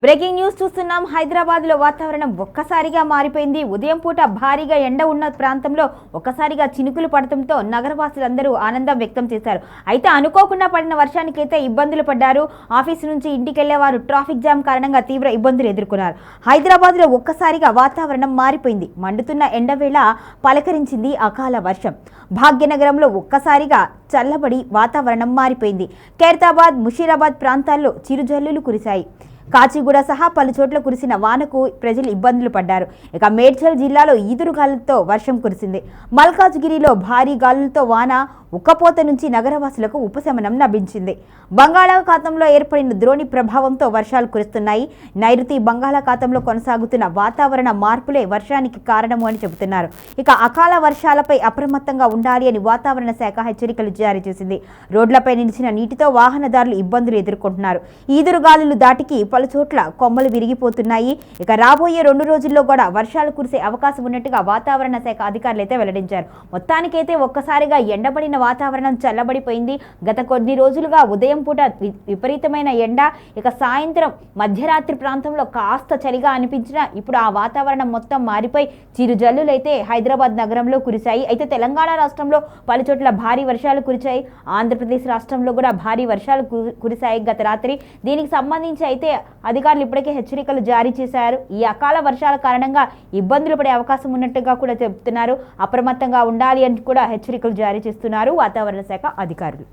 Breaking news చూస్తున్నాం. హైదరాబాద్ లో వాతావరణం ఒక్కసారిగా మారిపోయింది. ఉదయం పూట భారీగా ఎండ ఉన్న ప్రాంతంలో ఒక్కసారిగా చినుకులు పడటంతో నగరవాసులందరూ ఆనందం వ్యక్తం చేశారు. అయితే అనుకోకుండా పడిన వర్షానికైతే ఇబ్బందులు పడ్డారు. ఆఫీసు నుంచి ఇంటికి వెళ్లేవారు ట్రాఫిక్ జామ్ కారణంగా తీవ్ర ఇబ్బందులు ఎదుర్కొన్నారు. హైదరాబాద్ లో ఒక్కసారిగా వాతావరణం మారిపోయింది. మండుతున్న ఎండవేళ పలకరించింది అకాల వర్షం. భాగ్యనగరంలో ఒక్కసారిగా చల్లబడి వాతావరణం మారిపోయింది. ఖైరతాబాద్, ముషీరాబాద్ ప్రాంతాల్లో చిరుజల్లులు కురిశాయి. కాచిగూడ సహా పలు చోట్ల కురిసిన వానకు ప్రజలు ఇబ్బందులు పడ్డారు. ఇక మేడ్చల్ జిల్లాలో ఈదురుగాలులతో వర్షం కురిసింది. మల్కాజ్గిరిలో భారీ గాలులతో వాన, ఉక్కపోత నుంచి నగరవాసులకు ఉపశమనం లభించింది. బంగాళాఖాతంలో ఏర్పడిన ద్రోణి ప్రభావంతో వర్షాలు కురుస్తున్నాయి. నైరుతి బంగాళాఖాతంలో కొనసాగుతున్న వాతావరణ మార్పులే వర్షానికి కారణము అని చెబుతున్నారు. ఇక అకాల వర్షాలపై అప్రమత్తంగా ఉండాలి అని వాతావరణ శాఖ హెచ్చరికలు జారీ చేసింది. రోడ్లపై నిలిచిన నీటితో వాహనదారులు ఇబ్బందులు ఎదుర్కొంటున్నారు. ఈదురుగాలులు దాటికి పలు చోట్ల కొమ్మలు విరిగిపోతున్నాయి. ఇక రాబోయే 2 రోజుల్లో కూడా వర్షాలు కురిసే అవకాశం ఉన్నట్టుగా వాతావరణ శాఖ అధికారులు అయితే వెల్లడించారు. మొత్తానికైతే ఒక్కసారిగా ఎండబడిన వాతావరణం చల్లబడిపోయింది. గత కొన్ని రోజులుగా ఉదయం పూట విపరీతమైన ఎండ, ఇక సాయంత్రం మధ్యరాత్రి ప్రాంతంలో కాస్త చలిగా అనిపించినా ఇప్పుడు ఆ వాతావరణం మొత్తం మారిపోయి చిరుజల్లులైతే హైదరాబాద్ నగరంలో కురిశాయి. అయితే తెలంగాణ రాష్ట్రంలో పలు చోట్ల భారీ వర్షాలు కురిశాయి. ఆంధ్రప్రదేశ్ రాష్ట్రంలో కూడా భారీ వర్షాలు కురిశాయి గత రాత్రి. దీనికి సంబంధించి అయితే అధికారులు ఇప్పటికే హెచ్చరికలు జారీ చేశారు. ఈ అకాల వర్షాల కారణంగా ఇబ్బందులు పడే అవకాశం ఉన్నట్టుగా కూడా చెబుతున్నారు. అప్రమత్తంగా ఉండాలి అని కూడా హెచ్చరికలు జారీ చేస్తున్నారు వాతావరణ శాఖ అధికారులు.